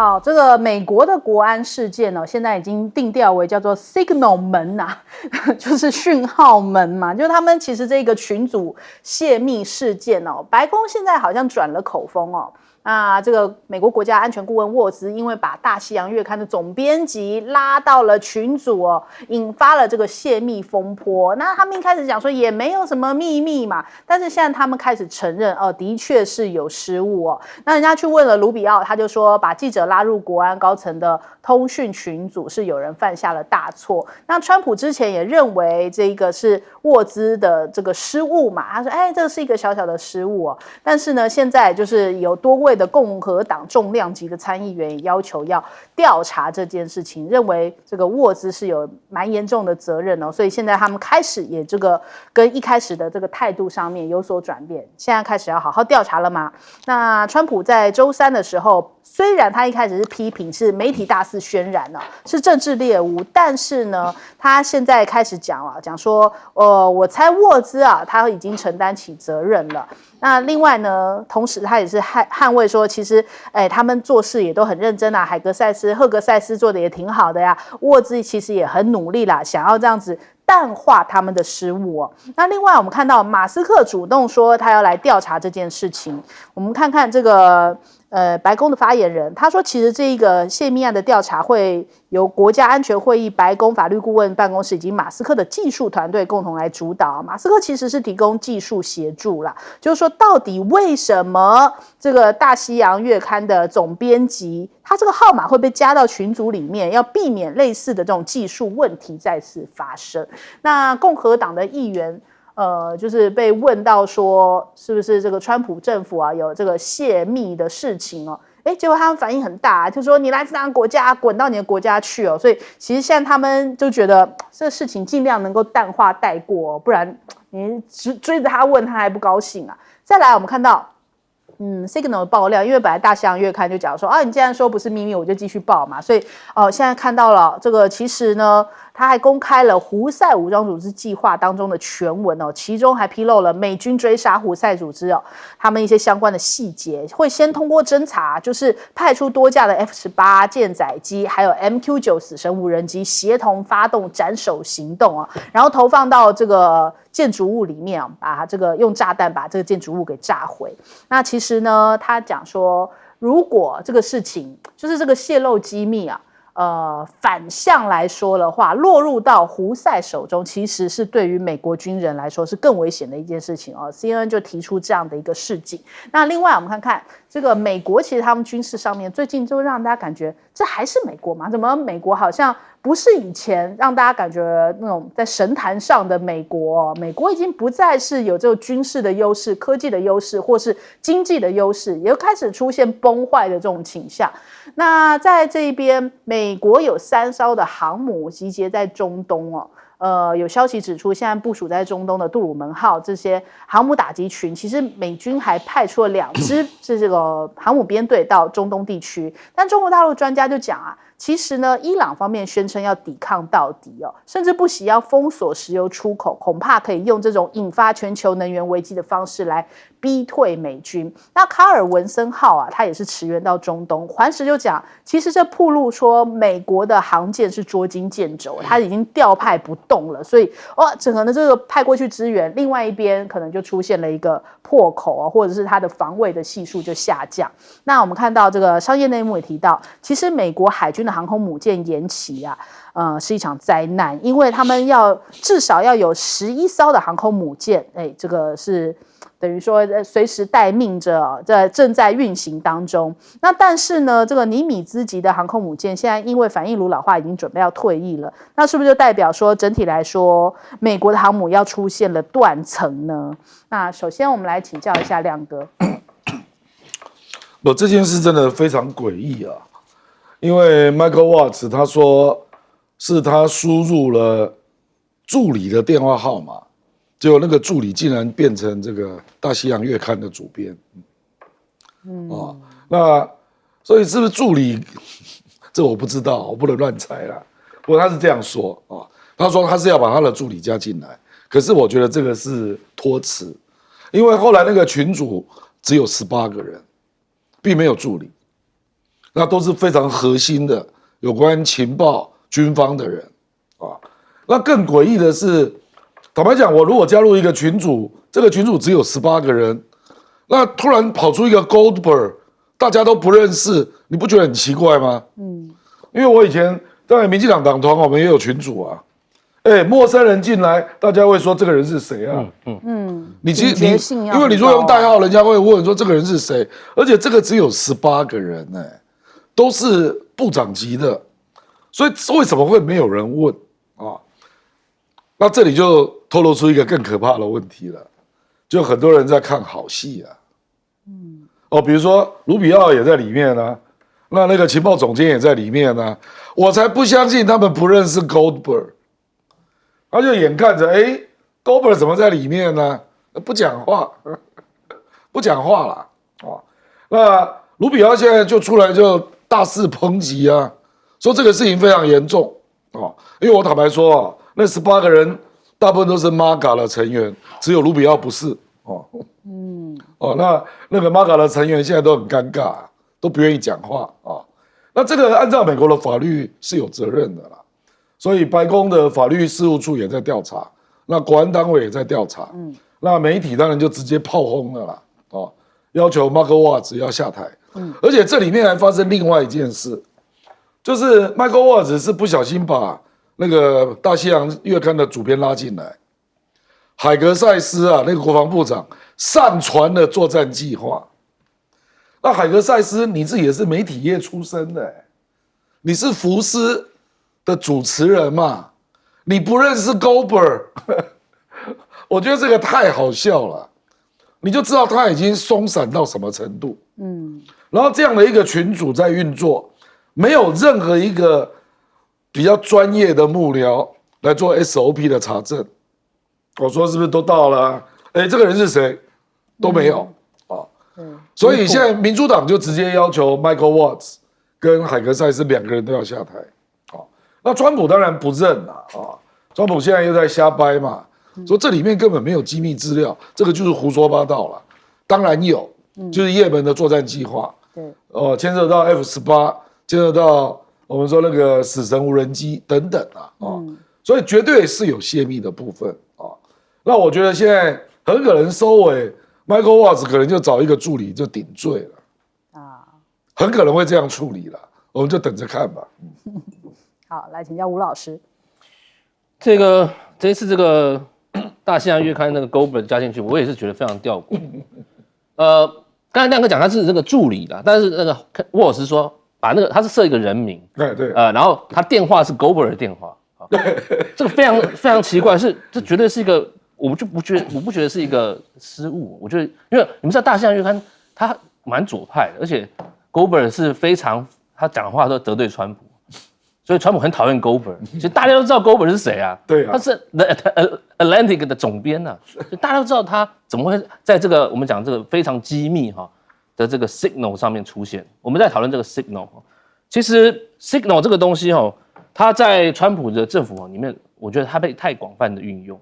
好，这个美国的国安事件哦，现在已经定调为叫做 Signal 门呐、就是讯号门嘛，就是他们其实这个群组泄密事件哦，白宫现在好像转了口风哦。那这个美国国家安全顾问沃兹因为把大西洋月刊的总编辑拉到了群组哦，引发了这个泄密风波。那他们一开始讲说也没有什么秘密嘛，但是现在他们开始承认哦，的确是有失误哦。那人家去问了卢比奥，他就说把记者拉入国安高层的通讯群组是有人犯下了大错。那川普之前也认为这个是沃兹的这个失误嘛，他说哎，这是一个小小的失误哦。但是呢，现在就是有多位的共和党重量级的参议员也要求要调查这件事情，认为这个沃兹是有蛮严重的责任哦，所以现在他们开始也这个跟一开始的这个态度上面有所转变，现在开始要好好调查了嘛。那川普在周三的时候，虽然他一开始是批评是媒体大肆渲染哦，是政治猎物，但是呢，他现在开始讲了，讲说，我猜沃兹啊，他已经承担起责任了。那另外呢，同时他也是捍卫说，其实，他们做事也都很认真啊，赫格塞斯做的也挺好的呀，沃兹其实也很努力啦，想要这样子淡化他们的失误哦。那另外我们看到马斯克主动说他要来调查这件事情，我们看看这个。白宫的发言人他说，其实这一个泄密案的调查会由国家安全会议、白宫法律顾问办公室以及马斯克的技术团队共同来主导。马斯克其实是提供技术协助啦，就是说到底为什么这个大西洋月刊的总编辑他这个号码会被加到群组里面，要避免类似的这种技术问题再次发生。那共和党的议员就是被问到说，是不是这个川普政府啊有这个泄密的事情哦？结果他们反应很大，就说你来自哪个国家，滚到你的国家去哦。所以其实现在他们就觉得这个事情尽量能够淡化带过哦，不然你追着他问他还不高兴啊。再来，我们看到。Signal 的爆料，因为本来大西洋月刊就讲说啊，你既然说不是秘密，我就继续报嘛，所以现在看到了这个，其实呢，他还公开了胡塞武装组织计划当中的全文哦，其中还披露了美军追杀胡塞组织哦，他们一些相关的细节，会先通过侦查，就是派出多架的 F-18舰载机，还有 MQ-9死神无人机，协同发动斩首行动啊，然后投放到这个建筑物里面，把这个用炸弹把这个建筑物给炸毁。那其实呢，他讲说，如果这个事情就是这个泄露机密啊，反向来说的话，落入到胡塞手中，其实是对于美国军人来说是更危险的一件事情哦。CNN 就提出这样的一个示警。那另外我们看看这个美国，其实他们军事上面最近就让大家感觉这还是美国吗？怎么美国好像不是以前让大家感觉那种在神坛上的美国哦？美国已经不再是有这个军事的优势、科技的优势或是经济的优势，也开始出现崩坏的这种倾向。那在这一边，美国有3艘的航母集结在中东哦。有消息指出，现在部署在中东的杜鲁门号这些航母打击群，其实美军还派出了2支是这个航母编队到中东地区。但中国大陆专家就讲啊，其实呢，伊朗方面宣称要抵抗到底哦，甚至不惜要封锁石油出口，恐怕可以用这种引发全球能源危机的方式来逼退美军。那卡尔文森号啊，它也是驰援到中东。环时就讲，其实这暴露说美国的航舰是捉襟见肘，它已经调派不动了，所以整个的这个派过去支援，另外一边可能就出现了一个破口啊，或者是它的防卫的系数就下降。那我们看到这个商业内幕也提到，其实美国海军的航空母舰延期啊，是一场灾难，因为他们至少要有11艘的航空母舰，这个是等于说随时待命着，正在运行当中。那但是呢，这个尼米兹级的航空母舰现在因为反应炉老化已经准备要退役了，那是不是就代表说整体来说，美国的航母要出现了断层呢？那首先我们来请教一下亮哥。这件事真的非常诡异啊，因为 Michael Watts 他说是他输入了助理的电话号码，结果那个助理竟然变成这个大西洋月刊的主编。那所以是不是助理？这我不知道，我不能乱猜啦。不过他是这样说啊，他说他是要把他的助理加进来，可是我觉得这个是托词，因为后来那个群组只有18个人，并没有助理。那都是非常核心的有关情报、军方的人啊。那更诡异的是，坦白讲，我如果加入一个群组，这个群组只有18个人，那突然跑出一个 Goldberg， 大家都不认识，你不觉得很奇怪吗？因为我以前在民进党党团，我们也有群组啊。陌生人进来，大家会说这个人是谁啊？你其实因为你如果用代号，人家会问说这个人是谁，而且这个只有18个人都是部长级的，所以为什么会没有人问啊？那这里就透露出一个更可怕的问题了，就很多人在看好戏啊。比如说卢比奥也在里面啊，那个情报总监也在里面啊，我才不相信他们不认识 Goldberg。他就眼看着，Goldberg 怎么在里面呢？不讲话，不讲话了那卢比奥现在就出来就大肆抨击啊，说这个事情非常严重因为我坦白说那18个人大部分都是 MAGA 的成员，只有卢比奥不是那个 MAGA 的成员现在都很尴尬，都不愿意讲话那这个按照美国的法律是有责任的啦。所以白宫的法律事务处也在调查，那国安单位也在调查，那媒体当然就直接炮轰了啦，要求 Michael Watts 要下台，而且这里面还发生另外一件事，就是 Michael Watts 是不小心把那个大西洋月刊的主编拉进来，海格塞斯那个国防部长上传了作战计划，那海格塞斯你自己也是媒体业出身的，你是福斯的主持人嘛，你不认识 Goldberg 我觉得这个太好笑了，你就知道他已经松散到什么程度。然后这样的一个群组在运作，没有任何一个比较专业的幕僚来做 SOP 的查证。我说是不是都到了这个人是谁都没有所以现在民主党就直接要求 Michael Watts 跟海格塞斯2个人都要下台。那川普当然不认川普现在又在瞎掰嘛，说这里面根本没有机密资料，这个就是胡说八道了。当然有，就是也门的作战计划，牵涉到 F-18，牵涉到我们说那个死神无人机等等所以绝对是有泄密的部分那我觉得现在很可能收尾 ，Michael Watts 可能就找一个助理就顶罪了很可能会这样处理了，我们就等着看吧。好，来请教吴老师。这一次这个大西洋月刊那个 Goldberg 加进去，我也是觉得非常吊诡。刚才亮哥讲他是这个助理啦，但是那个沃尔斯说把那个他是设一个人名，对，然后他电话是 Goldberg 的电话，这个非常非常奇怪，这绝对是一个，我不觉得是一个失误，我觉得因为你们知道大西洋月刊他蛮左派的，而且 Goldberg 是非常他讲的话都得罪川普。所以川普很讨厌 Goldberg， 其实大家都知道 Goldberg 是谁啊？对啊，他是 The Atlantic 的总编啊，所以大家都知道他怎么会在这个我们讲这个非常机密的这个 Signal 上面出现。我们在讨论这个 Signal， 其实 Signal 这个东西它在川普的政府里面，我觉得它被太广泛的运用。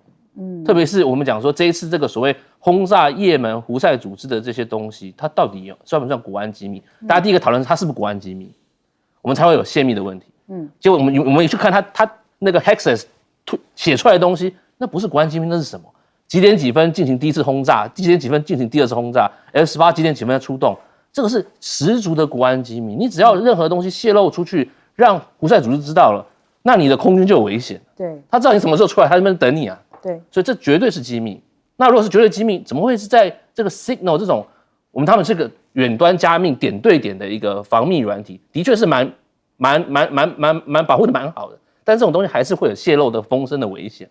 特别是我们讲说这一次这个所谓轰炸也门胡塞组织的这些东西，它到底算不算国安机密？大家第一个讨论它是不是国安机密，我们才会有泄密的问题。结果我们也去看他那个 Hexes 写出来的东西，那不是国安机密，那是什么？几点几分进行第一次轰炸，几点几分进行第二次轰炸 ，F-18几点几分的出动，这个是十足的国安机密。你只要任何东西泄露出去，让胡塞组织知道了，那你的空军就有危险。对，他知道你什么时候出来，他在那边等你啊。对，所以这绝对是机密。那如果是绝对机密，怎么会是在这个 Signal 这种他们这个远端加密点对点的一个防密软体，的确是蛮保护的蛮好的，但这种东西还是会有泄露的风声的危险，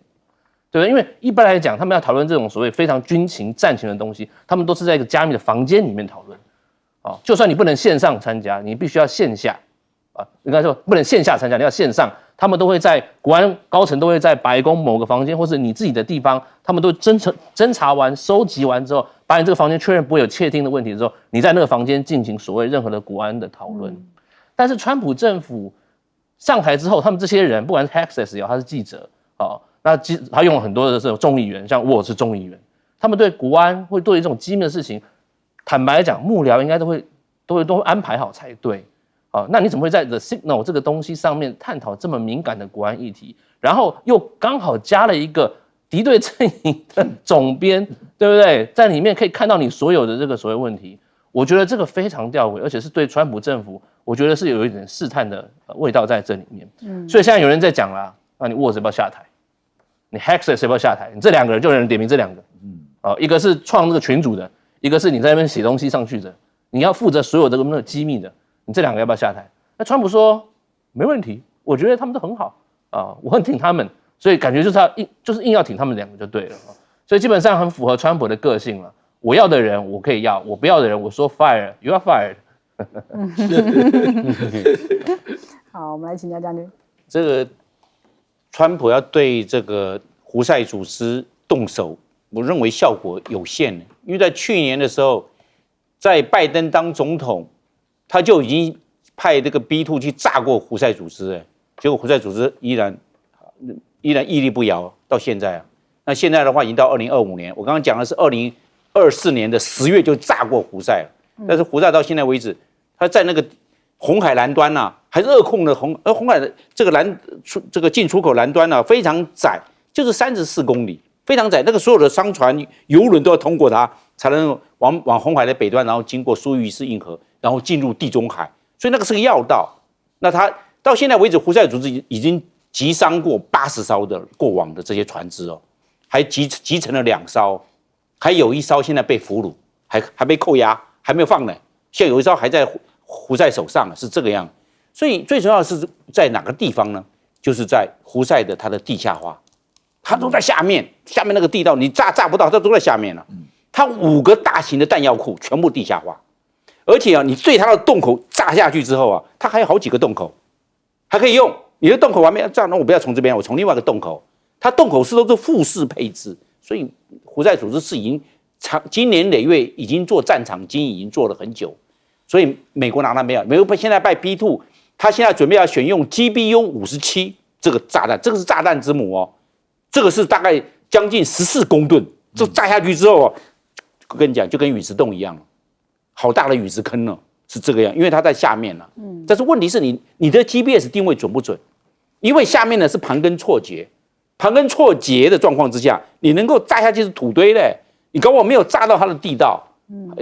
对不对？因为一般来讲，他们要讨论这种所谓非常军情战情的东西，他们都是在一个加密的房间里面讨论，就算你不能线上参加，你必须要线下，应该说不能线下参加，你要线上，他们都会在国安高层都会在白宫某个房间或是你自己的地方，他们都侦查完、收集完之后，把你这个房间确认不会有窃听的问题之后，你在那个房间进行所谓任何的国安的讨论。但是川普政府上台之后，他们这些人，不管是 Hexes 也好，他是记者，那他用了很多的这种众议员，像沃尔是众议员，他们对国安会对这种机密的事情，坦白讲，幕僚应该都会安排好才对。那你怎么会在 The Signal 这个东西上面探讨这么敏感的国安议题，然后又刚好加了一个敌对阵营的总编，对不对？在里面可以看到你所有的这个所谓问题，我觉得这个非常吊诡，而且是对川普政府，我觉得是有一点试探的味道在这里面。所以现在有人在讲啦，那你沃兹要不要下台？你 Hegseth 要不要下台？你这2个人就有人点名这2个，一个是创这个群组的，一个是你在那边写东西上去的，你要负责所有的那个机密的。你这2个要不要下台？那川普说没问题，我觉得他们都很好我很挺他们，所以感觉就是硬要挺他们2个就对了所以基本上很符合川普的个性了。我要的人我可以要，我不要的人我说 fire， you are fired 好，我们来请教将军。这个川普要对这个胡塞组织动手，我认为效果有限，因为在去年的时候，在拜登当总统。他就已经派这个 B2 去炸过胡塞组织，结果胡塞组织依然屹立不摇到现在那现在的话，已经到2025年，我刚刚讲的是2024年的10月就炸过胡塞了。但是胡塞到现在为止，他在那个红海蓝端还是扼控了红海的这个进出口蓝端非常窄，就是34公里，非常窄。那个所有的商船、游轮都要通过它，才能往红海的北端，然后经过苏伊士运河。然后进入地中海，所以那个是个要道。那他到现在为止，胡塞组织已经击伤过80艘的过往的这些船只还击沉了2艘，还有1艘现在被俘虏，还被扣押，还没有放呢。现在有1艘还在胡塞手上，是这个样。所以最重要的是在哪个地方呢？就是在胡塞的它的地下化，它都在下面那个地道，你炸不到，它都在下面了。它5个大型的弹药库全部地下化。而且你对它的洞口炸下去之后它还有好几个洞口，还可以用。你的洞口完没炸，那我不要从这边，我从另外一个洞口。它洞口都是复式配置，所以胡塞组织是已经经年累月已经做战场经营，已经做了很久。所以美国拿它没有，美国现在拜 B2， 他现在准备要选用 GBU-57这个炸弹，这个是炸弹之母这个是大概将近14公吨，这炸下去之后我跟你讲，就跟陨石洞一样了。好大的陨石坑是这个样，因为它在下面但是问题是你的 GPS 定位准不准？因为下面呢是盘根错节的状况之下，你能够炸下去是土堆嘞，你搞不好没有炸到它的地道，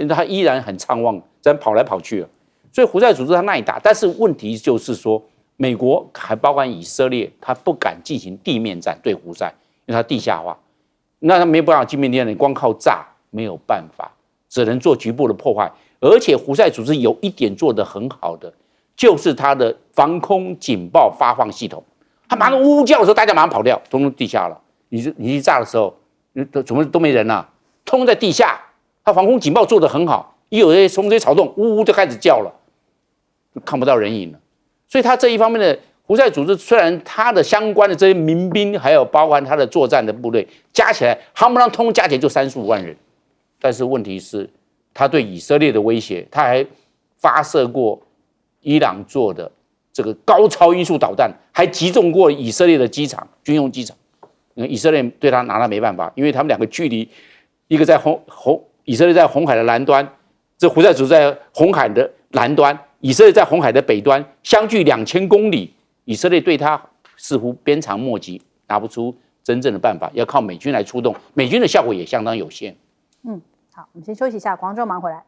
它依然很畅旺，这样跑来跑去所以胡塞组织它耐打，但是问题就是说，美国还包括以色列，它不敢进行地面战对胡塞，因为它地下化，那它没办法地面战，你光靠炸没有办法，只能做局部的破坏。而且胡塞组织有一点做得很好的，就是它的防空警报发放系统。它马上呜呜叫的时候，大家马上跑掉，通通地下了。你一炸的时候，怎么都没人通通在地下。它防空警报做得很好，一有些风吹草动，呜呜就开始叫了，就看不到人影了。所以它这一方面的胡塞组织，虽然它的相关的这些民兵，还有包含它的作战的部队，加起来，夯不啷通加起来就35万人，但是问题是。他对以色列的威胁，他还发射过伊朗做的这个高超音速导弹，还击中过以色列的机场、军用机场。以色列对他拿他没办法，因为他们2个距离，一个在以色列在红海的南端，这胡塞组织在红海的南端，以色列在红海的北端，相距2000公里。以色列对他似乎鞭长莫及，拿不出真正的办法，要靠美军来出动，美军的效果也相当有限。好，我们先休息一下，广州马上回来。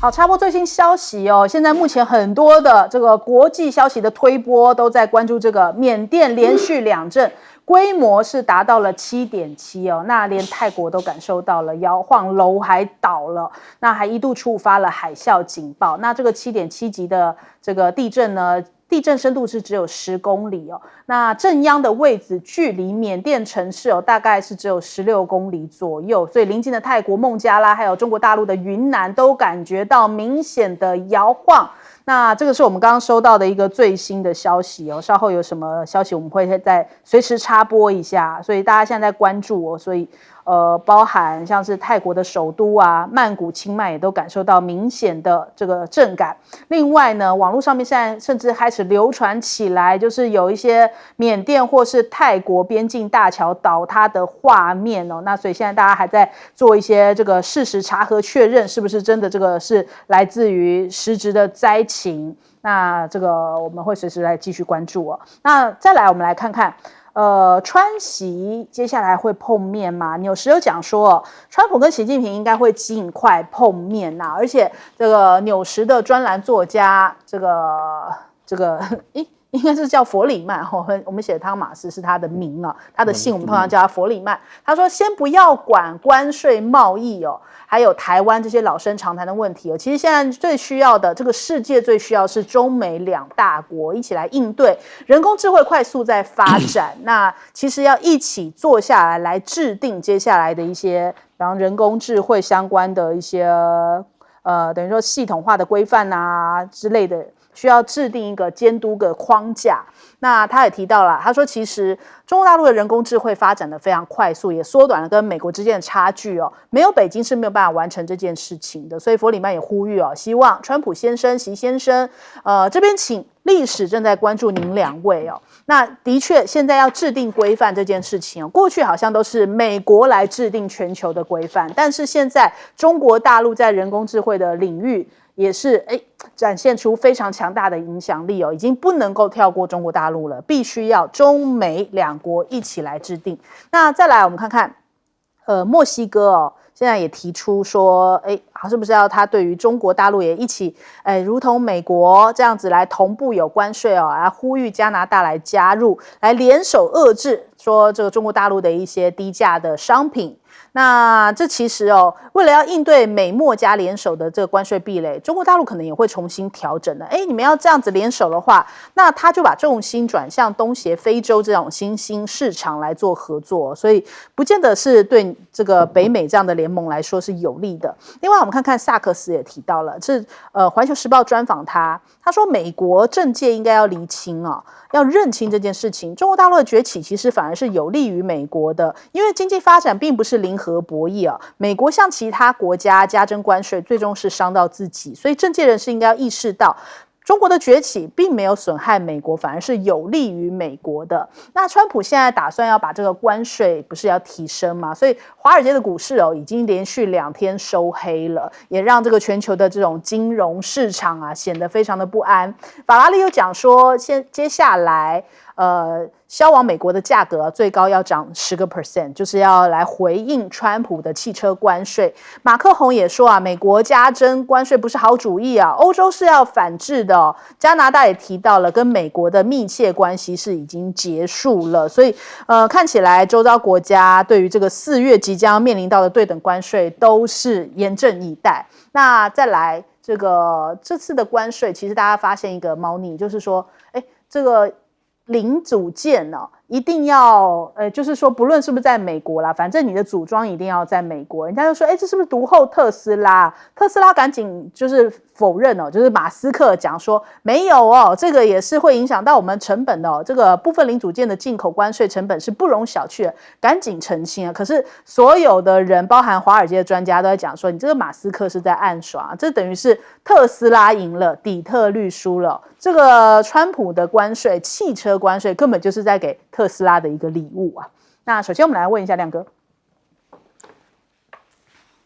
好，插播最新消息现在目前很多的这个国际消息的推播都在关注这个缅甸连续2震。规模是达到了7.7那连泰国都感受到了摇晃，楼还倒了，那还一度触发了海啸警报。那这个7.7级的这个地震呢，地震深度是只有10公里那震央的位置距离缅甸城市大概是只有16公里左右，所以邻近的泰国孟加拉还有中国大陆的云南都感觉到明显的摇晃。那这个是我们刚刚收到的一个最新的消息稍后有什么消息我们会再随时插播一下，所以大家现在在关注所以包含像是泰国的首都啊，曼谷、清迈也都感受到明显的这个震感。另外呢，网络上面现在甚至开始流传起来，就是有一些缅甸或是泰国边境大桥倒塌的画面哦。那所以现在大家还在做一些这个事实查核确认，是不是真的这个是来自于实质的灾情？那这个我们会随时来继续关注哦。那再来，我们来看看。川习接下来会碰面吗？纽时有讲说，川普跟习近平应该会尽快碰面呐、而且这个纽时的专栏作家，这个应该是叫佛里曼，我们写的汤马斯是他的名啊，他的姓我们通常叫他佛里曼。他说先不要管关税贸易哦，还有台湾这些老生常谈的问题哦，其实现在最需要的，这个世界最需要是中美两大国一起来应对人工智慧快速在发展，那其实要一起坐下来制定接下来的一些，比方人工智慧相关的一些等于说系统化的规范啊之类的。需要制定一个监督的框架。那他也提到了，他说其实中国大陆的人工智慧发展的非常快速，也缩短了跟美国之间的差距哦。没有北京是没有办法完成这件事情的，所以佛里曼也呼吁哦，希望川普先生、习先生，这边请历史正在关注您两位哦。那的确，现在要制定规范这件事情哦，过去好像都是美国来制定全球的规范，但是现在中国大陆在人工智慧的领域。也是展现出非常强大的影响力哦，已经不能够跳过中国大陆了，必须要中美两国一起来制定。那再来我们看看，墨西哥哦，现在也提出说，是不是要他对于中国大陆也一起，如同美国这样子来同步有关税哦，来呼吁加拿大来加入，来联手遏制说这个中国大陆的一些低价的商品。那这其实哦，为了要应对美墨加联手的这个关税壁垒，中国大陆可能也会重新调整的。你们要这样子联手的话，那他就把重心转向东协、非洲这种新兴市场来做合作，所以不见得是对这个北美这样的联盟来说是有利的。另外，我们看看萨克斯也提到了，是环球时报专访他说美国政界应该要厘清哦，要认清这件事情。中国大陆的崛起其实反而是有利于美国的，因为经济发展并不是零和博弈啊。美国向其他国家加征关税，最终是伤到自己，所以政界人士应该要意识到。中国的崛起并没有损害美国，反而是有利于美国的。那川普现在打算要把这个关税不是要提升吗？所以华尔街的股市已经连续2天收黑了，也让这个全球的这种金融市场啊显得非常的不安。法拉利又讲说，接下来销往美国的价格最高要涨10%，就是要来回应川普的汽车关税。马克宏也说啊，美国加征关税不是好主意啊，欧洲是要反制的哦。加拿大也提到了，跟美国的密切关系是已经结束了，所以看起来周遭国家对于这个4月即将面临到的对等关税都是严阵以待。那再来这次的关税，其实大家发现一个猫腻，就是说，这个零组件呢，一定要就是说不论是不是在美国啦，反正你的组装一定要在美国。人家就说这是不是独后特斯拉？特斯拉赶紧就是否认哦，就是马斯克讲说没有哦，这个也是会影响到我们成本的哦，这个部分零组件的进口关税成本是不容小觑的，赶紧澄清啊。可是所有的人包含华尔街的专家都在讲说，你这个马斯克是在暗耍，这等于是特斯拉赢了，底特律输了。这个川普的关税，汽车关税根本就是在给特斯拉的一个礼物啊。那首先我们来问一下亮哥，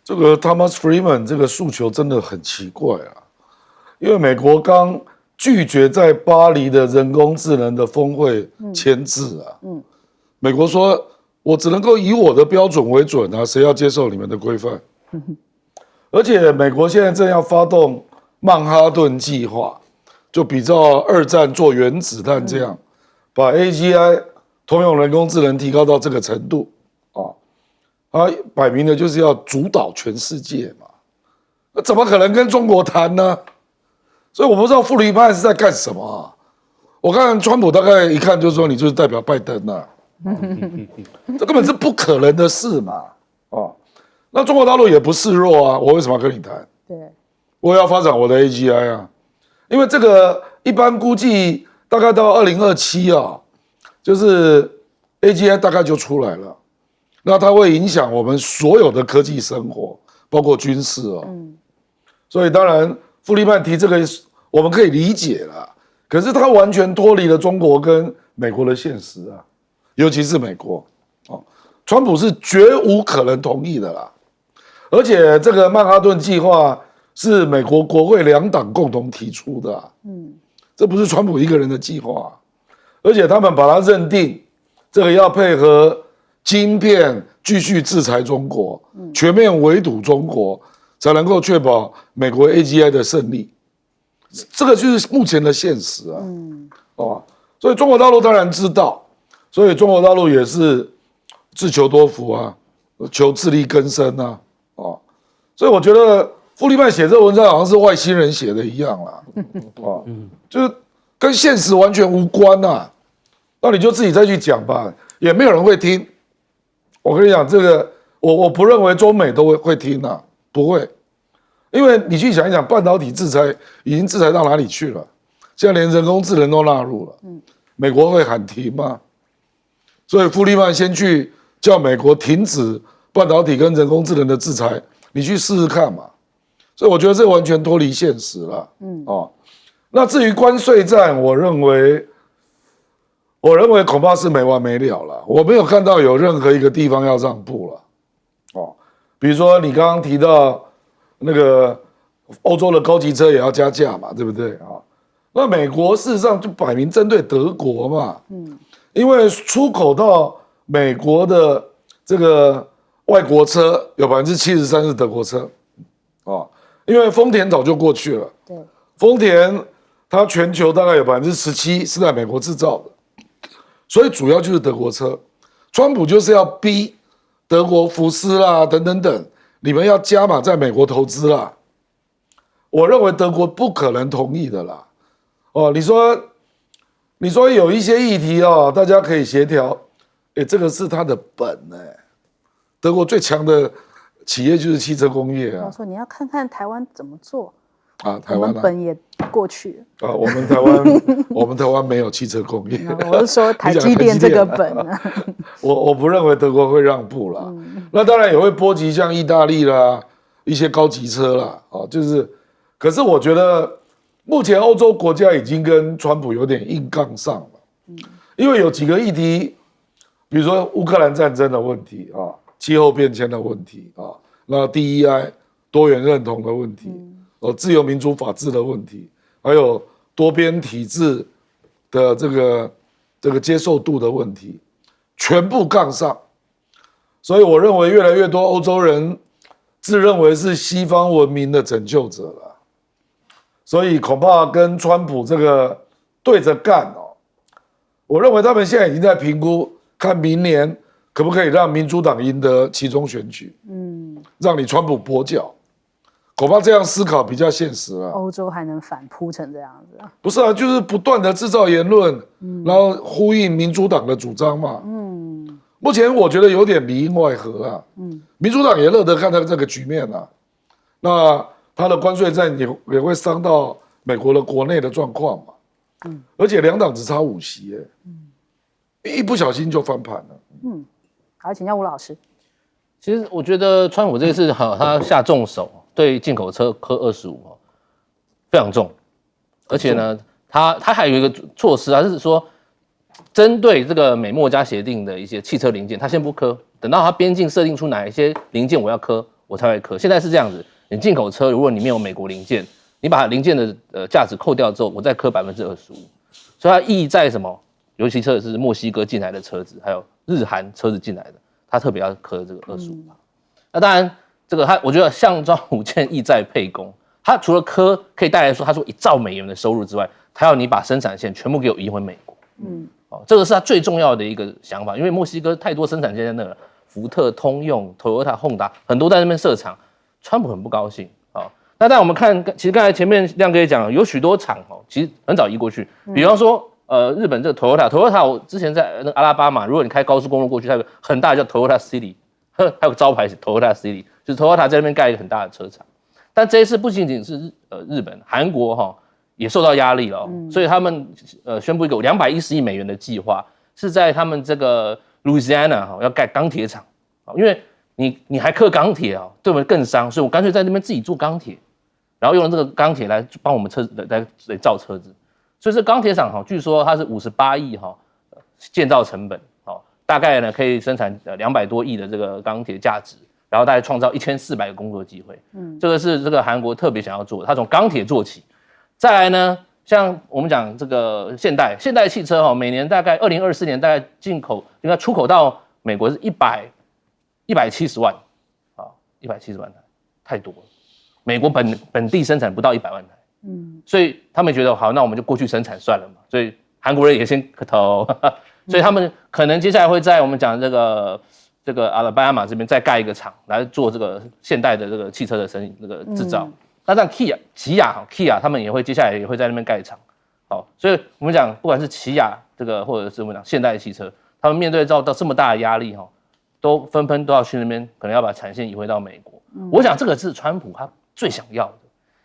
这个 Thomas Friedman 这个诉求真的很奇怪啊，因为美国刚拒绝在巴黎的人工智能的峰会签字啊，美国说我只能够以我的标准为准啊，谁要接受你们的规范？而且美国现在正要发动曼哈顿计划。就比照2战做原子弹这样，把 AGI 通用人工智能提高到这个程度啊，摆明的就是要主导全世界嘛，那怎么可能跟中国谈呢？所以我不知道傅里曼是在干什么啊。我看川普大概一看就说你就是代表拜登啊，这根本是不可能的事嘛，那中国大陆也不示弱啊，我为什么要跟你谈？对，我也要发展我的 AGI 啊。因为这个一般估计大概到2027啊，就是 AGI 大概就出来了。那它会影响我们所有的科技生活，包括军事哦。所以当然，傅利曼提这个我们可以理解啦，可是他完全脱离了中国跟美国的现实啊，尤其是美国哦，川普是绝无可能同意的啦。而且这个曼哈顿计划是美国国会2党共同提出的啊，这不是川普一个人的计划啊，而且他们把它认定这个要配合晶片继续制裁中国，全面围堵中国，才能够确保美国 AGI 的胜利。这个就是目前的现实啊，所以中国大陆当然知道，所以中国大陆也是自求多福啊，求自力更生啊。所以我觉得傅利曼写这文章好像是外星人写的一样啦，就是跟现实完全无关呐。那你就自己再去讲吧，也没有人会听。我跟你讲，这个我不认为中美都会听啊，不会，因为你去想一想，半导体制裁已经制裁到哪里去了？现在连人工智能都纳入了，美国会喊停吗？所以傅利曼先去叫美国停止半导体跟人工智能的制裁。你去试试看嘛，所以我觉得这完全脱离现实了。那至于关税战，我认为恐怕是没完没了了。我没有看到有任何一个地方要让步了。比如说你刚刚提到那个欧洲的高级车也要加价嘛，对不对啊？那美国事实上就摆明针对德国嘛，因为出口到美国的这个外国车有73%是德国车，因为丰田早就过去了。对，丰田它全球大概有17%是在美国制造的，所以主要就是德国车。川普就是要逼德国福斯啦等等等，你们要加码在美国投资啦。我认为德国不可能同意的啦。你说有一些议题大家可以协调，这个是他的本德国最强的企业就是汽车工业啊。我说你要看看台湾怎么做啊，台湾我们本也过去啊，我们台湾没有汽车工业。我是说台积电这个本啊。我不认为德国会让步啦。那当然也会波及像意大利啦，一些高级车啦，可是我觉得目前欧洲国家已经跟川普有点硬杠上了，因为有几个议题，比如说乌克兰战争的问题啊。气候变迁的问题啊，那 DEI 多元认同的问题，自由民主法治的问题，还有多边体制的这个接受度的问题，全部杠上。所以我认为越来越多欧洲人自认为是西方文明的拯救者了，所以恐怕跟川普这个对着干我认为他们现在已经在评估，看明年可不可以让民主党赢得其中选举？让你川普跛脚，恐怕这样思考比较现实啊。欧洲还能反扑成这样子啊？不是啊，就是不断的制造言论，然后呼应民主党的主张嘛。目前我觉得有点里应外合啊。民主党也乐得看到这个局面啊。那他的关税战也会伤到美国的国内的状况嘛。而且2党只差5席一不小心就翻盘了。好，请教吴老师。其实我觉得川普这次他下重手对进口车科25非常重，而且呢，他还有一个措施，他是说针对这个美墨加协定的一些汽车零件，他先不科，等到他边境设定出哪一些零件我要科，我才会科。现在是这样子，你进口车如果你没有美国零件，你把零件的价值扣掉之后，我再科25%，所以它意义在什么？尤其车是墨西哥进来的车子，还有日韩车子进来的，他特别要科这个25%。那当然，这个我觉得项庄舞剑，意在沛公。他除了科可以带来说，他说1兆美元的收入之外，他要你把生产线全部给我移回美国。这个是他最重要的一个想法，因为墨西哥太多生产线在那了，福特、通用、Toyota、Honda 很多在那边设厂，川普很不高兴啊。那但我们看，其实刚才前面亮哥也讲了，有许多厂其实很早移过去，比方说。日本这个 Toyota， 我之前在那个阿拉巴马，如果你开高速公路过去，它有个很大的叫 Toyota City， 还有个招牌是 Toyota City， 就是 Toyota 在那边盖一个很大的车厂。但这一次不仅仅是日本，韩国也受到压力了，所以他们宣布一个210亿美元的计划，是在他们这个 Louisiana 要盖钢铁厂因为你还克钢铁啊，对我们更伤，所以我干脆在那边自己做钢铁，然后用这个钢铁来帮我们车子来造车子。所以这钢铁厂据说它是58亿建造成本，大概呢可以生产200多亿的这个钢铁价值，然后大概创造1400个工作机会。这个是这个韩国特别想要做的，它从钢铁做起。再来呢，像我们讲这个现代汽车每年大概2024年大概应该出口到美国是170万，170万台，太多了。美国本地生产不到100万台。所以他们觉得好，那我们就过去生产算了嘛。所以韩国人也先磕头，所以他们可能接下来会在我们讲这个阿拉巴马这边再盖一个厂来做这个现代的这个汽车的制造。那这样起亚他们接下来也会在那边盖厂。好，所以我们讲不管是起亚这个或者是我们讲现代汽车，他们面对到这么大的压力都纷纷都要去那边，可能要把产线移回到美国。我想这个是川普他最想要的。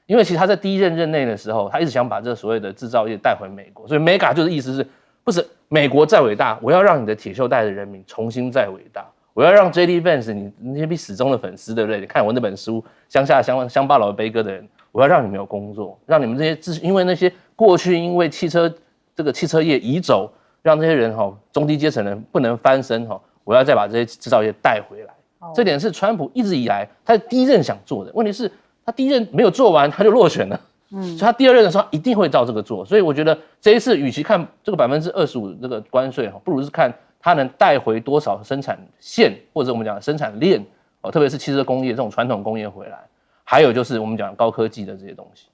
因为其实他在第一任内的时候，他一直想把这所谓的制造业带回美国，所以 MEGA 就是意思是，不是美国再伟大，我要让你的铁锈带的人民重新再伟大，我要让 JD Vance 你那些死忠的粉丝，对不对？你看我那本书《乡下乡巴佬悲歌》的人，我要让你们有工作，让你们这些因为那些过去因为汽车业移走，让这些人中低阶层人不能翻身我要再把这些制造业带回来。这点是川普一直以来他第一任想做的，问题是。他第一任没有做完，他就落选了。所以他第二任的时候一定会照这个做。所以我觉得这一次，与其看这个25%这个关税不如是看他能带回多少生产线，或者我们讲生产链特别是汽车工业这种传统工业回来。还有就是我们讲高科技的这些东西。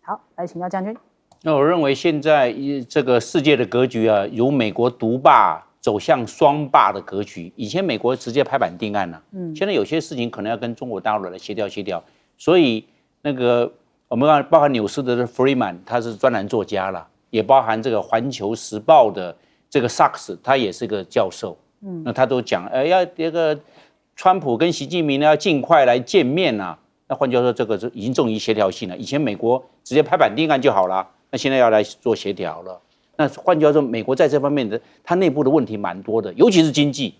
好，来请教将军。那我认为现在这个世界的格局由美国独霸走向双霸的格局。以前美国直接拍板定案了，现在有些事情可能要跟中国大陆来协调。所以那个我们刚才包含纽斯的 Freeman， 他是专栏作家啦，也包含这个环球时报的这个 Sachs， 他也是个教授。那他都讲，要这个川普跟习近平呢要尽快来见面啊。那换句话说，这个已经重于协调性了。以前美国直接拍板定案就好了，那现在要来做协调了。那换句话说，美国在这方面的它内部的问题蛮多的，尤其是经济。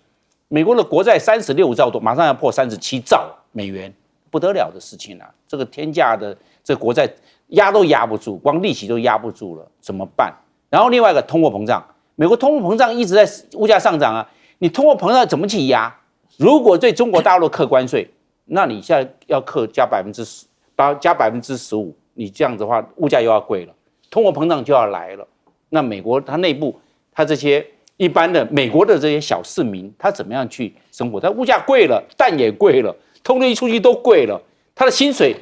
美国的国债36兆多，马上要破37兆美元。不得了的事情啊！这个天价的这个国债压都压不住，光利息都压不住了，怎么办？然后另外一个通货膨胀，美国通货膨胀一直在物价上涨啊，你通货膨胀怎么去压？如果对中国大陆课关税，那你现在要课加10%，加15%，你这样子的话，物价又要贵了，通货膨胀就要来了。那美国它内部，它这些一般的美国的这些小市民，他怎么样去生活？它物价贵了，蛋也贵了。通讯数据都贵了，他的薪水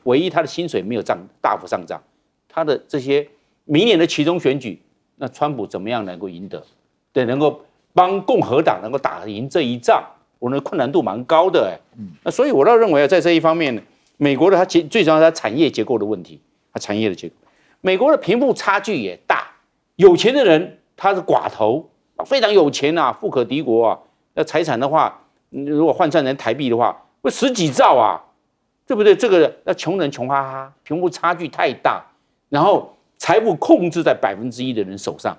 唯一他的薪水没有大幅上涨，他的这些明年的期中选举，那川普怎么样能够赢得？对，能够帮共和党能够打赢这一仗，我认为困难度蛮高的那所以我倒认为在这一方面呢，美国的它最重要是它产业结构的问题，它产业的结构，美国的贫富差距也大，有钱的人他是寡头，非常有钱富可敌国啊，那财产的话。如果换算成台币的话，会10几兆啊，对不对？这个那穷人穷哈哈，贫富差距太大，然后财富控制在1%的人手上，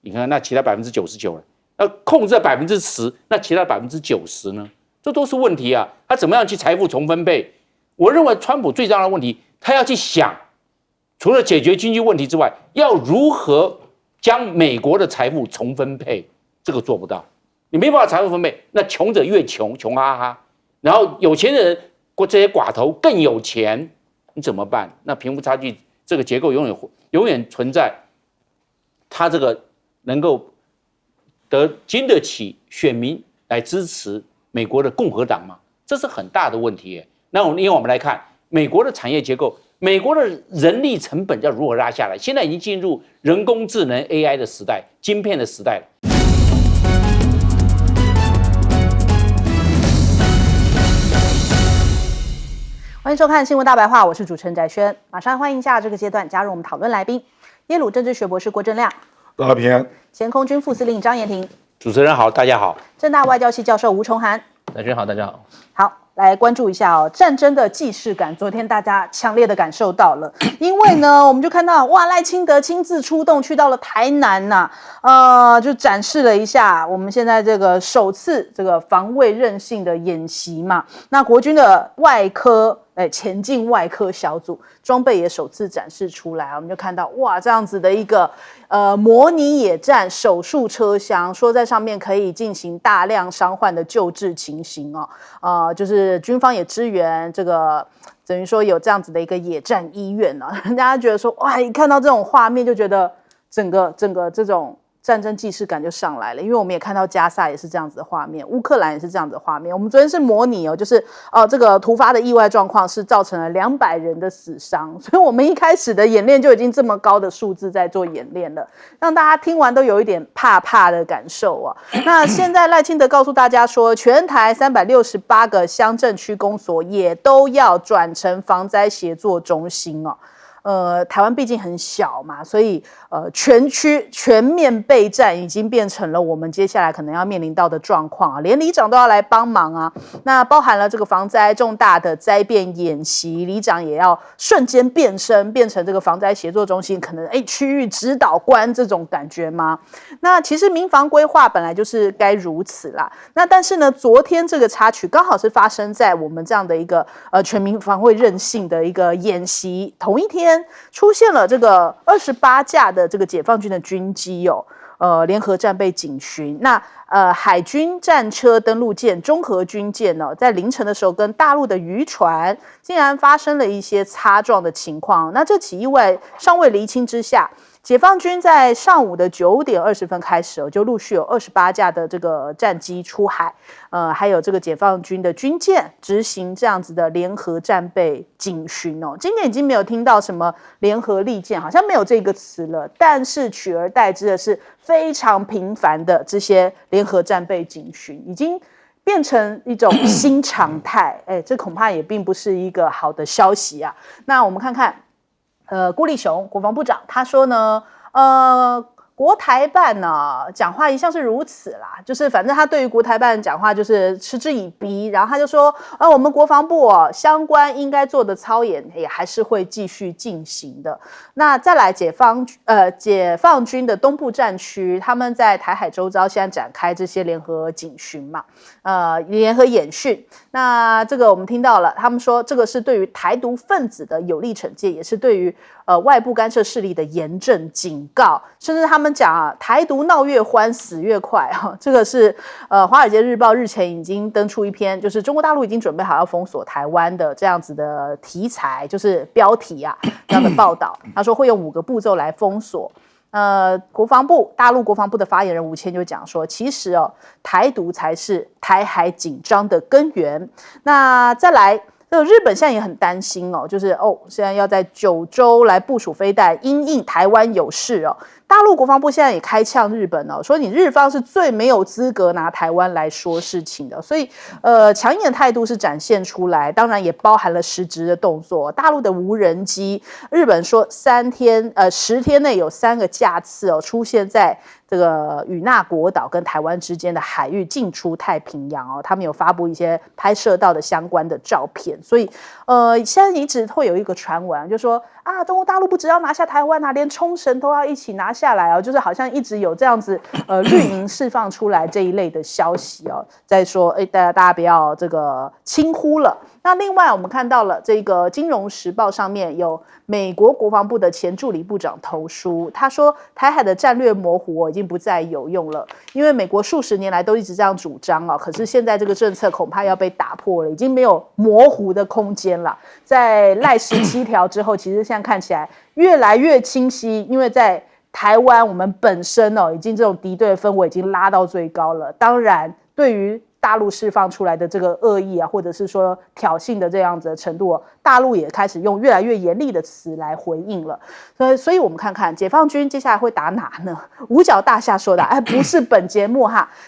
你看那其他99%了，那控制在10%，那其他90%呢？这都是问题啊！他怎么样去财富重分配？我认为川普最重要的问题，他要去想，除了解决经济问题之外，要如何将美国的财富重分配，这个做不到。你没办法财富分配，那穷者越穷，穷哈哈，然后有钱人这些寡头更有钱，你怎么办？那贫富差距这个结构永远存在，他这个能够经得起选民来支持美国的共和党吗？这是很大的问题。那因为我们来看美国的产业结构，美国的人力成本要如何拉下来？现在已经进入人工智能 AI 的时代，晶片的时代了。欢迎收看《新闻大白话》，我是主持人翟轩。马上欢迎下这个阶段加入我们讨论来宾，耶鲁政治学博士郭正亮，大家平安。前空军副司令张延廷，主持人好，大家好。政大外交系教授吴崇涵，大家好，大家好。好，来关注一下哦，战争的既视感，昨天大家强烈的感受到了，因为呢，我们就看到哇，赖清德亲自出动去到了台南呐、就展示了一下我们现在这个首次这个防卫韧性的演习嘛。那国军的外科前进外科小组装备也首次展示出来，我们就看到哇，这样子的一个模拟野战手术车厢，说在上面可以进行大量伤患的救治情形哦，就是军方也支援这个。等于说有这样子的一个野战医院呢、大家觉得说哇，一看到这种画面就觉得整个这种战争既视感就上来了，因为我们也看到加萨也是这样子的画面，乌克兰也是这样子的画面。我们昨天是模拟哦，就是这个突发的意外状况是造成了200人的死伤，所以我们一开始的演练就已经这么高的数字在做演练了，让大家听完都有一点怕怕的感受啊。那现在赖清德告诉大家说，全台368个乡镇区公所也都要转成防灾协作中心哦。台湾毕竟很小嘛，所以全区全面备战已经变成了我们接下来可能要面临到的状况啊，连里长都要来帮忙啊。那包含了这个防灾重大的灾变演习，里长也要瞬间变身，变成这个防灾协作中心，可能区域指导官这种感觉吗？那其实民防规划本来就是该如此啦。那但是呢，昨天这个插曲刚好是发生在我们这样的一个全民防卫韧性的一个演习同一天。出现了这个28架的这个解放军的军机联合战备警巡。那海军战车登陆舰中和军舰呢，在凌晨的时候跟大陆的渔船竟然发生了一些擦撞的情况。那这起意外尚未厘清之下，解放军在上午的9点20分开始就陆续有28架的这个战机出海，还有这个解放军的军舰执行这样子的联合战备警巡哦。今年已经没有听到什么联合利剑，好像没有这个词了，但是取而代之的是非常频繁的这些联合战备警巡，已经变成一种新常态。这恐怕也并不是一个好的消息啊。那我们看看。顾立雄国防部长他说呢，国台办呢讲话一向是如此啦，就是反正他对于国台办讲话就是嗤之以鼻，然后他就说，我们国防部相关应该做的操演也还是会继续进行的。那再来解放军的东部战区，他们在台海周遭现在展开这些联合警巡嘛，联合演训。那这个我们听到了，他们说这个是对于台独分子的有力惩戒，也是对于外部干涉势力的严正警告，甚至他们讲台独闹越欢死越快这个是华尔街日报日前已经登出一篇，就是中国大陆已经准备好要封锁台湾的这样子的题材，就是标题这样的报道。他说会用5个步骤来封锁。大陆国防部的发言人吴谦就讲说，其实台独才是台海紧张的根源。那再来。日本现在也很担心就是现在要在9州来部署飞弹，因应台湾有事大陆国防部现在也开呛日本说你日方是最没有资格拿台湾来说事情的，所以强硬的态度是展现出来，当然也包含了实质的动作。大陆的无人机，日本说10天内有3个架次出现在这个与那国岛跟台湾之间的海域进出太平洋他们有发布一些拍摄到的相关的照片，所以现在一直会有一个传闻，就说中国大陆不只要拿下台湾连冲绳都要一起拿下来就是好像一直有这样子绿营释放出来这一类的消息在说大家不要这个轻忽了。那另外我们看到了这个《金融时报》上面有美国国防部的前助理部长投书，他说台海的战略模糊已经不再有用了，因为美国数十年来都一直这样主张可是现在这个政策恐怕要被打破了，已经没有模糊的空间了。在赖17条之后，其实现在看起来越来越清晰，因为在台湾我们本身已经这种敌对的氛围已经拉到最高了，当然对于大陆释放出来的这个恶意或者是说挑衅的这样子的程度大陆也开始用越来越严厉的词来回应了。所以我们看看解放军接下来会打哪呢？五角大厦说的不是本节目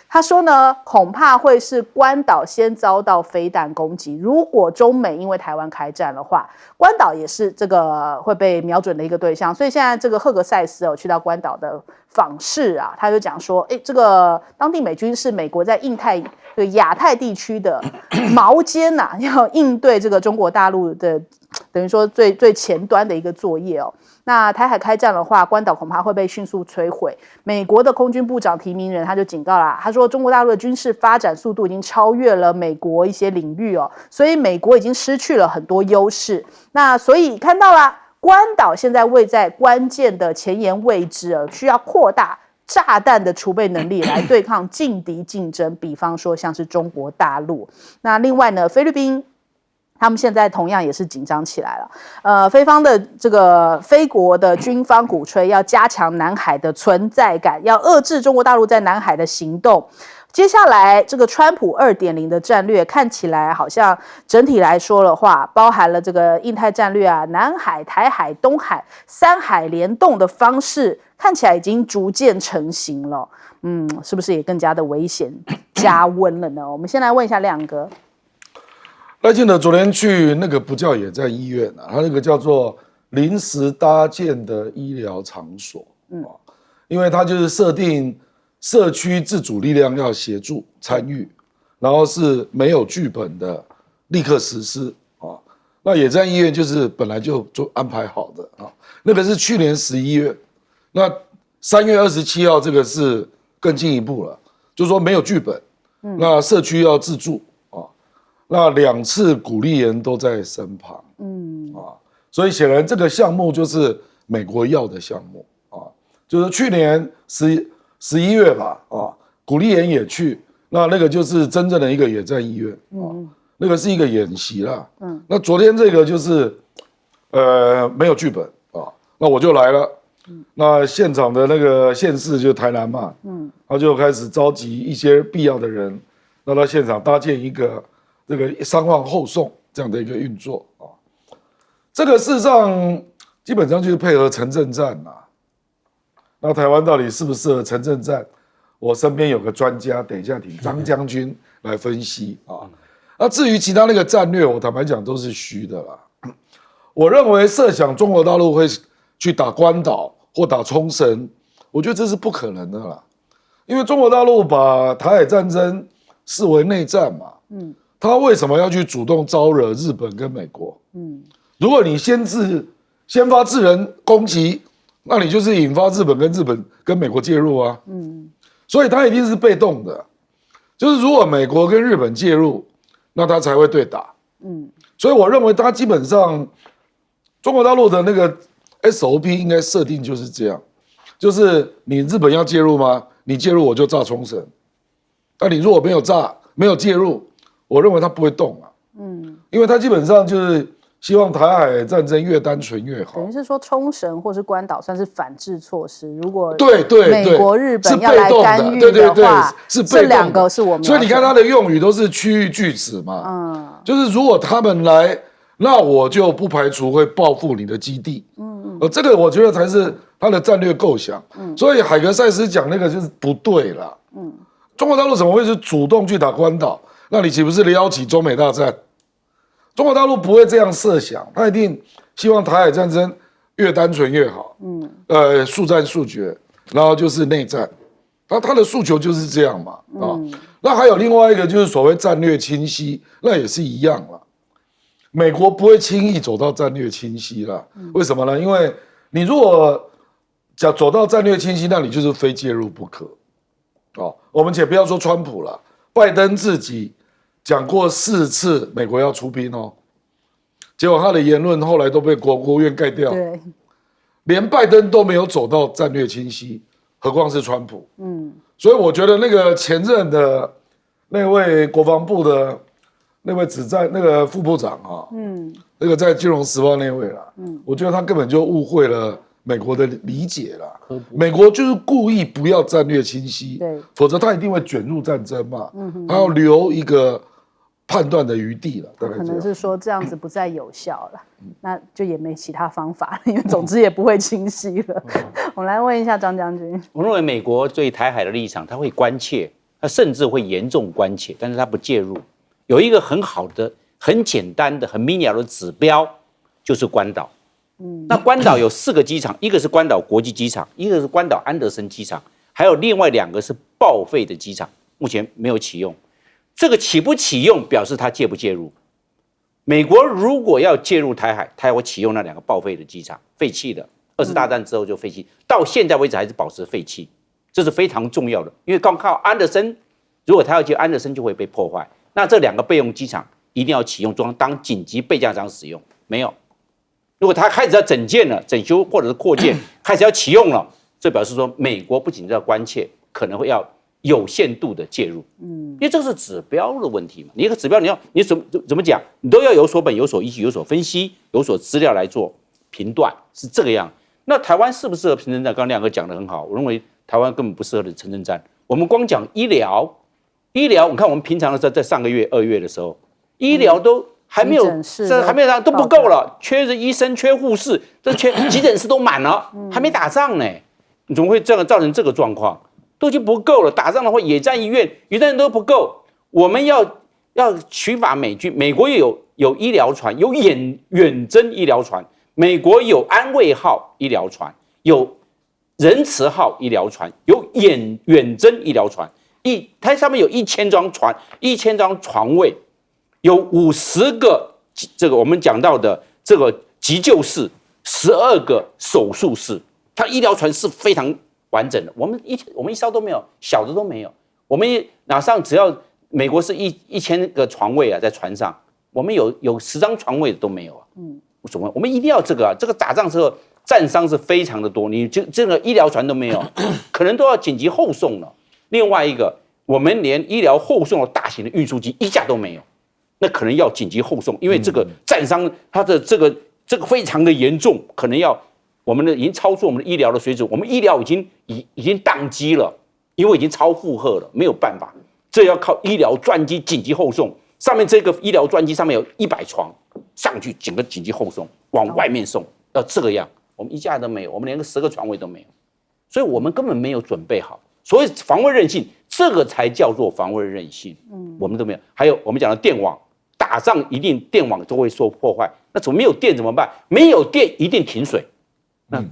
他说呢，恐怕会是关岛先遭到飞弹攻击，如果中美因为台湾开战的话，关岛也是这个会被瞄准的一个对象。所以现在这个赫格塞斯去到关岛的访视他就讲说这个当地美军是美国在印太这个个亚太地区的矛尖呐，要应对这个中国大陆的等于说最前端的一个作业哦。那台海开战的话，关岛恐怕会被迅速摧毁。美国的空军部长提名人他就警告啦，他说中国大陆的军事发展速度已经超越了美国一些领域哦，所以美国已经失去了很多优势。那所以看到啦，关岛现在位在关键的前沿位置需要扩大炸弹的储备能力来对抗劲敌竞争，比方说像是中国大陆。那另外呢，菲律宾他们现在同样也是紧张起来了。菲方的这个菲国的军方鼓吹要加强南海的存在感，要遏制中国大陆在南海的行动。接下来这个川普 2.0 的战略看起来好像整体来说的话，包含了这个印太战略啊、南海、台海、东海3海联动的方式，看起来已经逐渐成型了。是不是也更加的危险加温了呢？我们先来问一下亮哥。赖清德昨天去那个不叫野战医院啊，他那个叫做临时搭建的医疗场所，因为他就是设定社区自主力量要协助参与，然后是没有剧本的立刻实施啊。那野战医院就是本来就安排好的啊，那个是去年11月，那3月27号这个是更进一步了，就是说没有剧本，那社区要自助。那2次鼓励人都在身旁，所以显然这个项目就是美国要的项目啊，就是去年11月吧，鼓励人也去，那个就是真正的一个野战医院啊，那个是一个演习啦，那昨天这个就是没有剧本啊，那我就来了，那现场的那个县市就台南嘛，他就开始召集一些必要的人，那到现场搭建一个这个伤患后送这样的一个运作啊，这个事实上基本上就是配合城镇战呐。那台湾到底适不适合城镇战？我身边有个专家，等一下请张将军来分析啊。那至于其他那个战略，我坦白讲都是虚的啦。我认为设想中国大陆会去打关岛或打冲绳，我觉得这是不可能的啦，因为中国大陆把台海战争视为内战嘛，他为什么要去主动招惹日本跟美国？如果你先发制人攻击，那你就是引发日本跟美国介入啊。所以他一定是被动的，就是如果美国跟日本介入，那他才会对打。所以我认为他基本上中国大陆的那个 SOP 应该设定就是这样，就是你日本要介入吗？你介入我就炸冲绳。那你如果没有介入，我认为他不会动啊，因为他基本上就是希望台海战争越单纯越好。等于是说冲绳或是关岛算是反制措施，如果对美国日本要来干预的话，是被动的，这两个是我们。所以你看他的用语都是区域拒止嘛，就是如果他们来，那我就不排除会报复你的基地。这个我觉得才是他的战略构想。所以海格赛斯讲那个就是不对啦。中国大陆怎么会是主动去打关岛？那你岂不是撩起中美大战？中国大陆不会这样设想，他一定希望台海战争越单纯越好。速战速决，然后就是内战，他的诉求就是这样嘛。那还有另外一个就是所谓战略清晰，那也是一样啦。美国不会轻易走到战略清晰啦，为什么呢？因为你如果走到战略清晰，那你就是非介入不可。我们且不要说川普了，拜登自己讲过4次美国要出兵哦，结果他的言论后来都被国务院盖掉，对，连拜登都没有走到战略清晰，何况是川普。所以我觉得那个前任的那位国防部的那位那个副部长啊，那个在金融时报那位啦，我觉得他根本就误会了美国的理解啦。美国就是故意不要战略清晰，否则他一定会卷入战争嘛。他要留一个判断的余地了，大概可能是说这样子不再有效了，那就也没其他方法了，因为总之也不会清晰了。我们来问一下张将军，我认为美国对台海的立场，他会关切，他甚至会严重关切，但是他不介入。有一个很好的、很简单的、很明了的指标，就是关岛。那关岛有4个机场，一个是关岛国际机场，一个是关岛安德森机场，还有另外2个是报废的机场，目前没有启用。这个启不启用表示他介不介入。美国如果要介入台海，他会启用那2个报废的机场，废弃的，20大战之后就废弃，到现在为止还是保持废弃，这是非常重要的。因为刚靠安德森，如果他要接安德森就会被破坏，那这2个备用机场一定要启用，当紧急备降场使用。没有，如果他开始要整建了、整修或者是扩建，开始要启用了，这表示说美国不仅要关切，可能会要有限度的介入，因为这个是指标的问题嘛。你一个指标，你怎么讲，你都要有所本、有所依据、有所分析、有所资料来做评断，是这个样。那台湾适不适合城镇战？刚刚亮哥讲的很好，我认为台湾根本不适合的城镇战。我们光讲医疗，你看我们平常的时候，在上个月2月的时候，医疗都还没有，都不够了，缺着医生、缺护士，急诊室都满了，还没打仗呢，你怎么会这样造成这个状况？都已经不够了，打仗的话，野战医院都不够。我们要取法美军，美国有医疗船，有远征医疗船，美国有安慰号医疗船，有仁慈号医疗船，有远征医疗船，它上面有1000张床位，有50个这个我们讲到的这个急救室，12个手术室，它医疗船是非常完整的，我们一艘都没有，小的都没有。我们马上只要美国是1000个床位啊，在船上，我们有10张床位都没有啊。什么？我们一定要这个啊！这个打仗之后战伤是非常的多，你这个医疗船都没有，可能都要紧急后送了。另外一个，我们连医疗后送的大型的运输机一架都没有，那可能要紧急后送，因为这个战伤它的这个非常的严重，可能要。我们已经超出我们的医疗的水准，我们医疗已经宕机了，因为已经超负荷了，没有办法，这要靠医疗专机紧急后送。上面这个医疗专机上面有100床，上去整个紧急后送，往外面送，要这个样，我们一架都没有，我们连个10个床位都没有，所以我们根本没有准备好。所以防卫韧性，这个才叫做防卫韧性。我们都没有。还有我们讲的电网，打仗一定电网都会受破坏，那怎么没有电怎么办？没有电一定停水。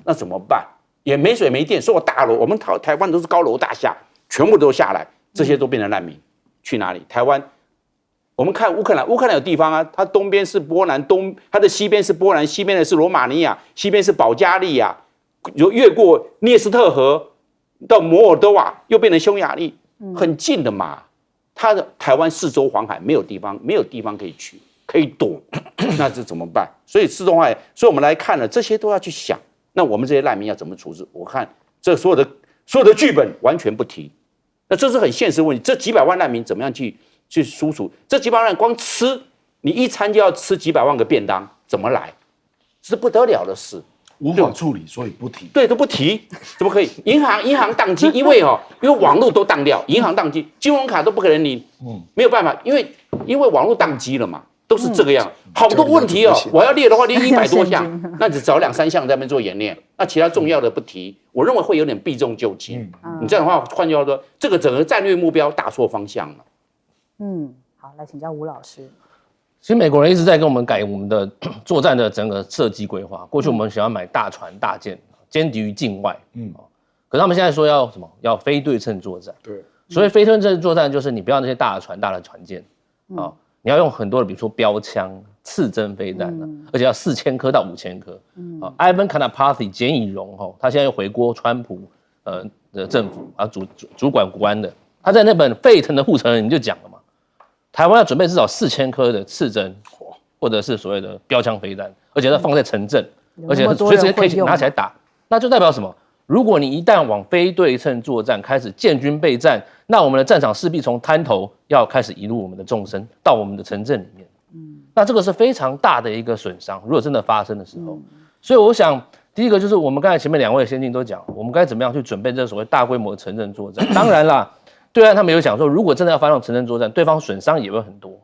那怎么办？也没水没电，所有大楼，我们台湾都是高楼大厦，全部都下来，这些都变成难民，去哪里？台湾，我们看乌克兰有地方啊，它东边是波兰，它的西边是波兰，西边的是罗马尼亚，西边是保加利亚，越过涅斯特河到摩尔多瓦，又变成匈牙利，很近的嘛。它的台湾四周环海，没有地方可以去，可以躲，那这怎么办？所以四周环海，所以我们来看了这些都要去想。那我们这些难民要怎么处置？我看这所有的剧本完全不提，那这是很现实的问题。这几百万难民怎么样去输出？这几百万光吃，你一餐就要吃几百万个便当，怎么来？是不得了的事，无法处理，所以不提。对，都不提，怎么可以？银行宕机，因为网络都宕掉，银行宕机，金融卡都不可能领，没有办法，因为网络宕机了嘛。都是这个样，好多问题哦。我要列的话，列100多项，那只找2、3项在那边做演练，那其他重要的不提。我认为会有点避重就轻。你这样的话，换句话说，这个整个战略目标打错方向了。好，来请教吴老师。其实美国人一直在跟我们改我们的作战的整个设计规划。过去我们想要买大船大舰，歼敌于境外，可是他们现在说要什么？要非对称作战。对，所谓非对称作战，就是你不要那些大的船、大的船舰，你要用很多的，比如说标枪、刺针飞弹而且要4000颗到5000颗。Ivan Kanapathi 简以荣他现在又回国川普的政府主管国安的，他在那本沸腾的护城河里面就讲了嘛，台湾要准备至少4000颗的刺针，或者是所谓的标枪飞弹，而且要放在城镇，而且随时可以拿起来打，那就代表什么？如果你一旦往非对称作战开始建军备战，那我们的战场势必从滩头要开始移入我们的纵深到我们的城镇里面。那这个是非常大的一个损伤，如果真的发生的时候。所以我想，第一个就是我们刚才前面2位先进都讲，我们该怎么样去准备这所谓大规模的城镇作战。当然啦，对岸他们有讲说，如果真的要发动城镇作战，对方损伤也会很多。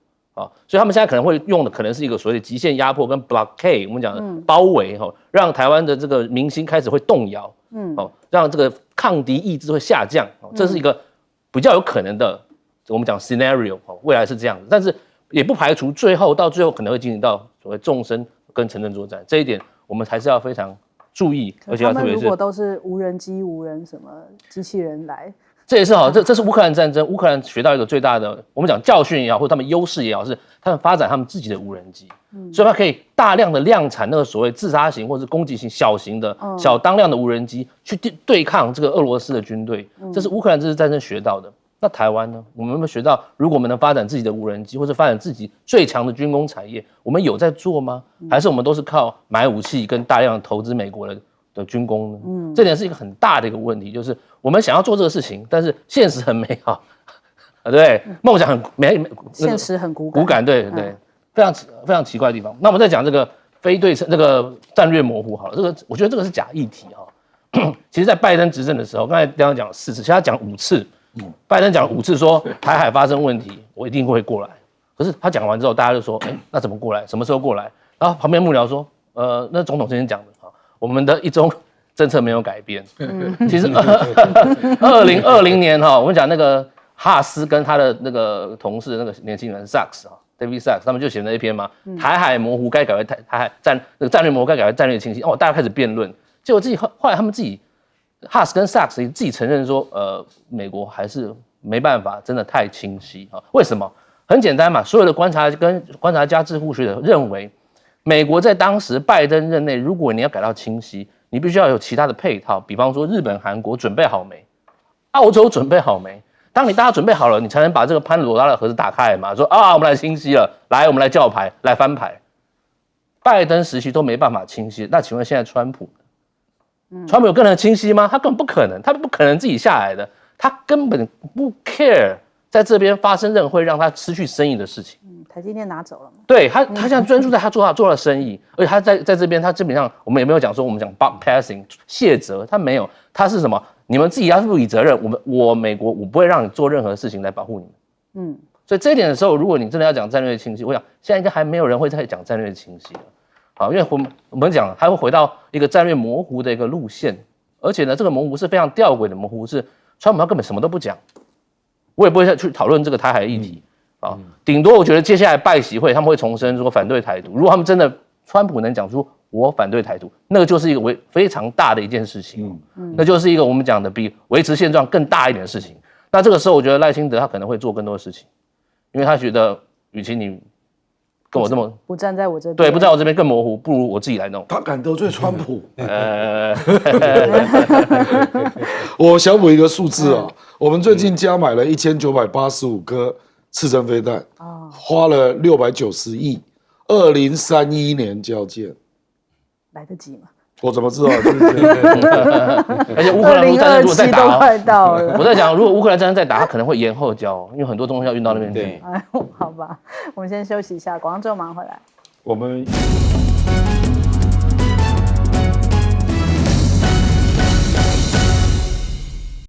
所以他们现在可能会用的可能是一个所谓的极限压迫跟 blockade， 我们讲的包围，让台湾的这个民心开始会动摇，让这个抗敌意志会下降，这是一个比较有可能的，我们讲 scenario， 未来是这样子，但是也不排除到最后可能会进行到所谓纵深跟城镇作战，这一点我们还是要非常注意，而且要特别是他们如果都是无人机、无人什么机器人来。这也是好，这是乌克兰战争，乌克兰学到一个最大的，我们讲教训也好，或者他们优势也好，是他们发展他们自己的无人机，所以他可以大量的量产那个所谓自杀型或者是攻击型小型的、小当量的无人机去对抗这个俄罗斯的军队，这是乌克兰这次战争学到的。那台湾呢？我们有没有学到，如果我们能发展自己的无人机，或者发展自己最强的军工产业，我们有在做吗？还是我们都是靠买武器跟大量投资美国的军工呢？这点是一个很大的一个问题，就是我们想要做这个事情，但是现实很美好，对不对？梦想很现实很骨感，对，非常奇怪的地方。那我们再讲这个非对称，这个战略模糊好了，这个我觉得这个是假议题哈。其实，在拜登执政的时候，刚才刚刚讲了4次，其实他讲5次。拜登讲了5次说台海发生问题，我一定会过来。可是他讲完之后，大家就说，那怎么过来？什么时候过来？然后旁边幕僚说，那总统之前讲的我们的一中政策没有改变。其实2020年我们讲那个哈斯跟他的那个同事那个年轻人 David Sachs， 他们就写了一篇嘛，台海模糊该改为台海战略模糊该改为战略清晰。大家开始辩论，结果后来他们自己。哈斯跟 Sachs 自己承认说，美国还是没办法，真的太清晰啊？为什么？很简单嘛，所有的观察家、智库学者认为，美国在当时拜登任内，如果你要改到清晰，你必须要有其他的配套，比方说日本、韩国准备好没？澳洲准备好没？当大家准备好了，你才能把这个潘朵拉的盒子打开嘛，说我们来清晰了，来我们来叫牌，来翻牌。拜登时期都没办法清晰，那请问现在川普？川普有更能清晰吗？他根本不可能，他不可能自己下来的，他根本不 care 在这边发生任何会让他失去生意的事情。台积电拿走了嘛？对他现在专注在他做的生意，而且他在这边，他基本上我们也没有讲说我们讲 bypassing 卸责，他没有，他是什么？你们自己要负起责任，我美国我不会让你做任何事情来保护你们。所以这一点的时候，如果你真的要讲战略清晰，我想现在应该还没有人会再讲战略清晰了。因为我们讲，它会回到一个战略模糊的一个路线，而且呢，这个模糊是非常吊诡的模糊，是川普他根本什么都不讲，我也不会再去讨论这个台海议题顶多我觉得接下来拜习会他们会重申说反对台独，如果他们真的川普能讲出我反对台独，那个就是一个非常大的一件事情，那就是一个我们讲的比维持现状更大一点的事情。那这个时候，我觉得赖清德他可能会做更多的事情，因为他觉得，与其你跟我这么不站在我这边，对，不在我这边更模糊，不如我自己来弄。他敢得罪川普？我小补一个数字我们最近加买了1985颗刺针飞弹，花了690亿，2031年交件，来得及吗？我怎么知道？而且乌克兰战争如果再打，都快到了。我在讲，如果乌克兰战争再打，它可能会延后交，因为很多东西要运到那边去。好吧，我们先休息一下，广告之后马上回来。我们。